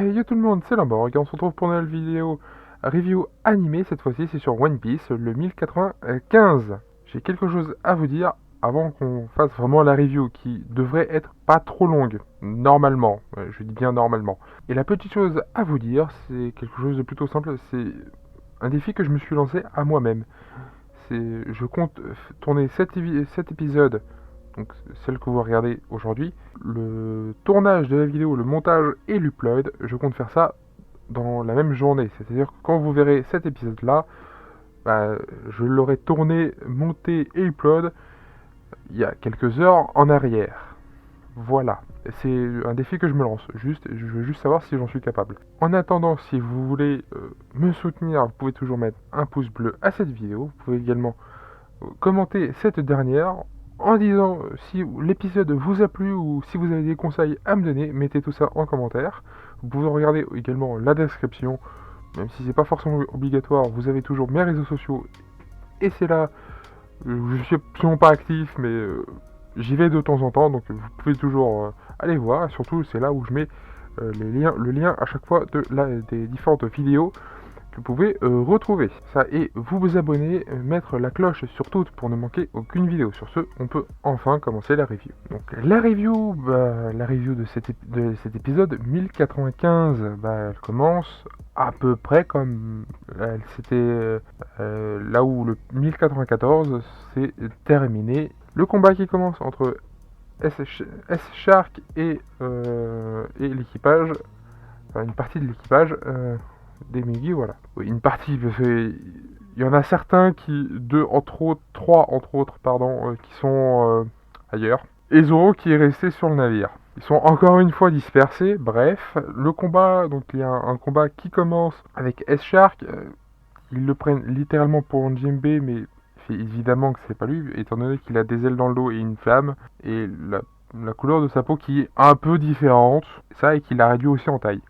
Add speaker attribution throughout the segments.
Speaker 1: Hey yo tout le monde, c'est Lamborg et on se retrouve pour une nouvelle vidéo review animée. Cette fois-ci, c'est sur One Piece, le 1095. J'ai quelque chose à vous dire avant qu'on fasse vraiment la review qui devrait être pas trop longue, normalement. Je dis bien normalement. Et la petite chose à vous dire, c'est quelque chose de plutôt simple. C'est un défi que je me suis lancé à moi-même. Je compte tourner 7 épisodes, donc celle que vous regardez aujourd'hui. Le tournage de la vidéo, le montage et l'upload, je compte faire ça dans la même journée. C'est-à-dire que quand vous verrez cet épisode-là, bah, je l'aurai tourné, monté et upload il y a quelques heures en arrière. Voilà. C'est un défi que je me lance. Je veux juste savoir si j'en suis capable. En attendant, si vous voulez me soutenir, vous pouvez toujours mettre un pouce bleu à cette vidéo. Vous pouvez également commenter cette dernière en disant si l'épisode vous a plu ou si vous avez des conseils à me donner, mettez tout ça en commentaire. Vous pouvez regarder également la description, même si c'est pas forcément obligatoire, vous avez toujours mes réseaux sociaux et c'est là, je suis absolument pas actif, mais j'y vais de temps en temps, donc vous pouvez toujours aller voir, et surtout c'est là où je mets le lien à chaque fois des différentes vidéos que vous pouvez retrouver. Ça, et vous abonner, mettre la cloche sur toutes pour ne manquer aucune vidéo. Sur ce, on peut enfin commencer la review. Donc la review de cet épisode 1095, elle commence à peu près comme c'était là où le 1094 s'est terminé. Le combat qui commence entre S-Shark et l'équipage, enfin, une partie de l'équipage des Megi, voilà. Oui, une partie, parce que il y en a certains trois entre autres, pardon, qui sont ailleurs. Et Zoro qui est resté sur le navire. Ils sont encore une fois dispersés. Bref, le combat, donc il y a un combat qui commence avec S-Shark. Ils le prennent littéralement pour un Jinbe, mais c'est évidemment que c'est pas lui, étant donné qu'il a des ailes dans le dos et une flamme, et la couleur de sa peau qui est un peu différente. Ça, et qu'il a réduit aussi en taille.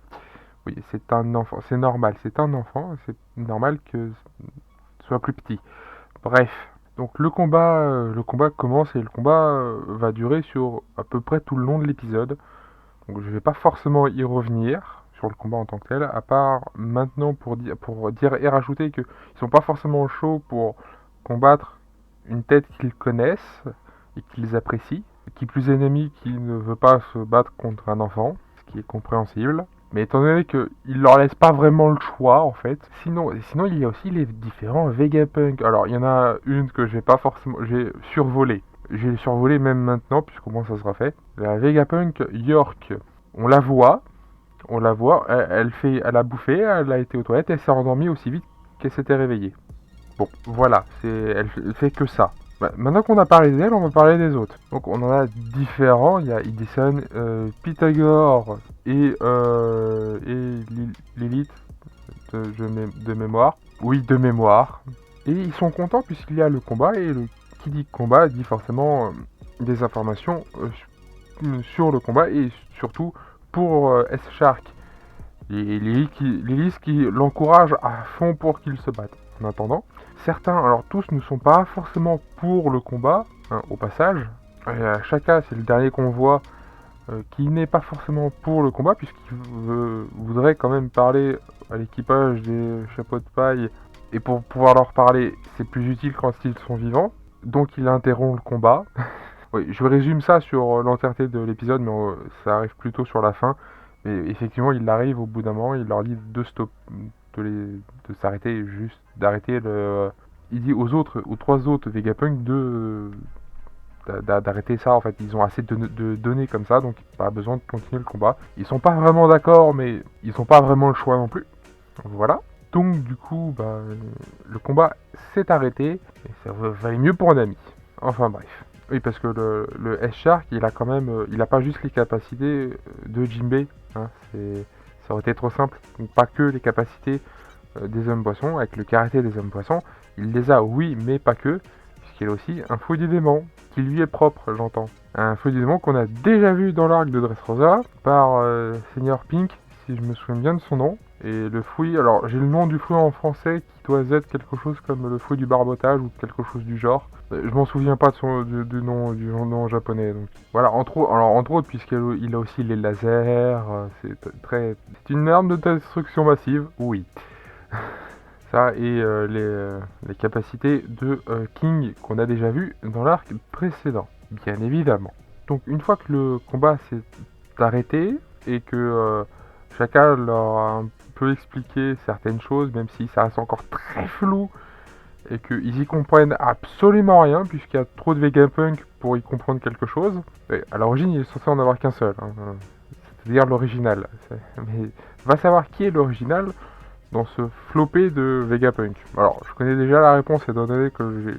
Speaker 1: Oui, c'est un enfant, c'est normal, c'est un enfant, c'est normal que ce soit plus petit. Bref, donc le combat commence et le combat va durer sur à peu près tout le long de l'épisode. Donc je vais pas forcément y revenir sur le combat en tant que tel, à part maintenant pour dire et rajouter qu'ils sont pas forcément chauds pour combattre une tête qu'ils connaissent et qu'ils apprécient, qui plus est ennemi qui ne veut pas se battre contre un enfant, ce qui est compréhensible. Mais étant donné qu'il leur laisse pas vraiment le choix en fait. Sinon il y a aussi les différents Vegapunk. Alors il y en a une que j'ai pas forcément, j'ai survolé. J'ai survolé même maintenant puisqu'au moins ça sera fait. La Vegapunk York. On la voit, elle a bouffé, elle a été aux toilettes, elle s'est endormie aussi vite qu'elle s'était réveillée. Bon, voilà, elle fait que ça. Maintenant qu'on a parlé d'elle, on va parler des autres. Donc on en a différents. Il y a Edison, Pythagore et Lilith de mémoire. Oui, de mémoire. Et ils sont contents puisqu'il y a le combat et qui dit combat dit forcément des informations sur le combat et surtout pour S-Shark. Et Lilith qui l'encourage à fond pour qu'il se batte. En attendant, certains, alors tous ne sont pas forcément pour le combat, hein, au passage. Shaka, c'est le dernier qu'on voit, qui n'est pas forcément pour le combat, puisqu'il voudrait quand même parler à l'équipage des chapeaux de paille. Et pour pouvoir leur parler, c'est plus utile quand ils sont vivants. Donc il interrompt le combat. Oui, je résume ça sur l'entièreté de l'épisode, mais ça arrive plutôt sur la fin. Mais effectivement, il arrive au bout d'un moment, il leur dit de stop, de s'arrêter, juste d'arrêter le. Il dit aux trois autres Vegapunk d'arrêter ça. En fait, ils ont assez de données comme ça, donc pas besoin de continuer le combat. Ils sont pas vraiment d'accord, mais ils ont pas vraiment le choix non plus. Voilà. Donc du coup, le combat s'est arrêté et ça valait mieux pour un ami. Enfin bref. Oui, parce que le S-Shark, il a quand même, il a pas juste les capacités de Jinbei. Hein, ça aurait été trop simple. Donc, pas que les capacités des hommes poissons, avec le karaté des hommes poissons. Il les a, oui, mais pas que, puisqu'il a aussi un feu du démon, qui lui est propre, j'entends. Un feu du démon qu'on a déjà vu dans l'arc de Dressrosa par Seigneur Pink, si je me souviens bien de son nom. Et le fruit, alors j'ai le nom du fruit en français qui doit être quelque chose comme le fruit du barbotage ou quelque chose du genre. Je m'en souviens pas de du nom japonais. Donc voilà, entre autres, puisqu'il a aussi les lasers, c'est une arme de destruction massive, oui. Ça et les capacités de King qu'on a déjà vu dans l'arc précédent, bien évidemment. Donc une fois que le combat s'est arrêté et que chacun leur a un peu expliqué certaines choses, même si ça reste encore très flou et qu'ils y comprennent absolument rien puisqu'il y a trop de Vegapunk pour y comprendre quelque chose. Et à l'origine, il est censé en avoir qu'un seul, hein, c'est-à-dire l'original. Mais va savoir qui est l'original dans ce flopé de Vegapunk. Alors, je connais déjà la réponse étant donné que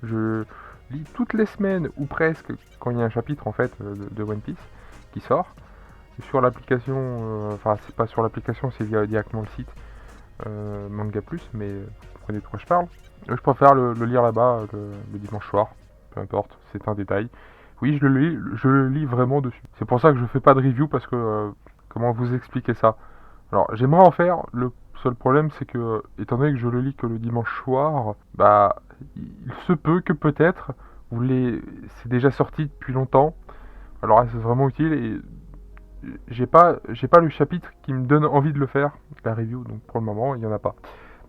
Speaker 1: je lis toutes les semaines ou presque quand il y a un chapitre en fait de One Piece qui sort sur l'application. Enfin, c'est pas sur l'application, c'est directement le site Manga Plus, mais vous comprenez de quoi je parle. Je préfère le lire là-bas le dimanche soir, peu importe, c'est un détail. Oui, je le lis vraiment dessus. C'est pour ça que je fais pas de review parce que comment vous expliquer ça? Alors, j'aimerais en faire, le seul problème c'est que, étant donné que je le lis que le dimanche soir, bah, il se peut que peut-être, c'est déjà sorti depuis longtemps, alors là c'est vraiment utile et j'ai pas le chapitre qui me donne envie de le faire, la review, donc pour le moment il n'y en a pas.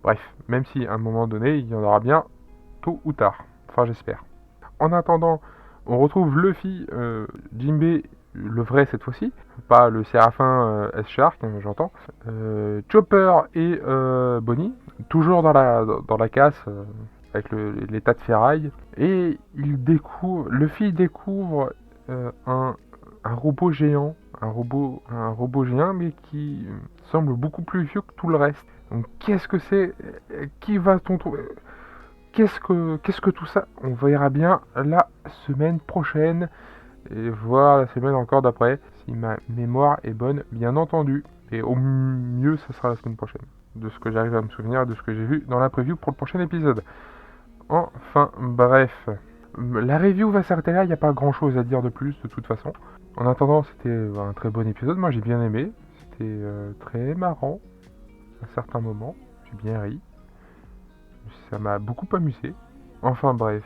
Speaker 1: Bref, même si à un moment donné il y en aura bien, tôt ou tard, enfin j'espère. En attendant, on retrouve Luffy, Jinbei, le vrai cette fois-ci, pas le Séraphin S-Shark, hein, j'entends. Chopper et Bonnie, toujours dans la casse, avec les tas de ferraille. Et Luffy découvre un robot géant, un robot géant, mais qui semble beaucoup plus vieux que tout le reste. Donc qu'est-ce que c'est? Qui va-t-on trouver? Qu'est-ce que tout ça? On verra bien la semaine prochaine et voir la semaine encore d'après, si ma mémoire est bonne, bien entendu. Et au mieux, ça sera la semaine prochaine, de ce que j'arrive à me souvenir, de ce que j'ai vu dans la preview pour le prochain épisode. Enfin, bref. La review va s'arrêter là, il n'y a pas grand chose à dire de plus, de toute façon. En attendant, c'était un très bon épisode, moi j'ai bien aimé. C'était très marrant, à certains moments, j'ai bien ri. Ça m'a beaucoup amusé. Enfin bref,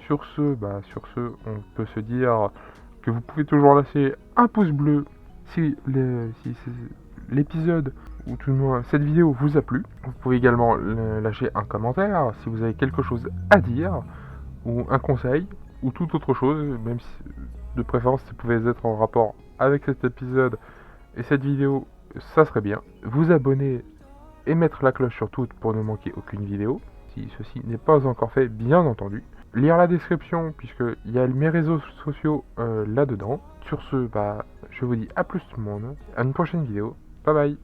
Speaker 1: sur ce, on peut se dire que vous pouvez toujours lâcher un pouce bleu si l'épisode ou tout le moins cette vidéo vous a plu. Vous pouvez également lâcher un commentaire si vous avez quelque chose à dire ou un conseil ou toute autre chose, même si de préférence ça pouvait être en rapport avec cet épisode et cette vidéo, ça serait bien. Vous abonner et mettre la cloche sur toutes pour ne manquer aucune vidéo, si ceci n'est pas encore fait, bien entendu. Lire la description, puisqu'il y a mes réseaux sociaux là-dedans. Sur ce, je vous dis à plus tout le monde, à une prochaine vidéo, bye bye.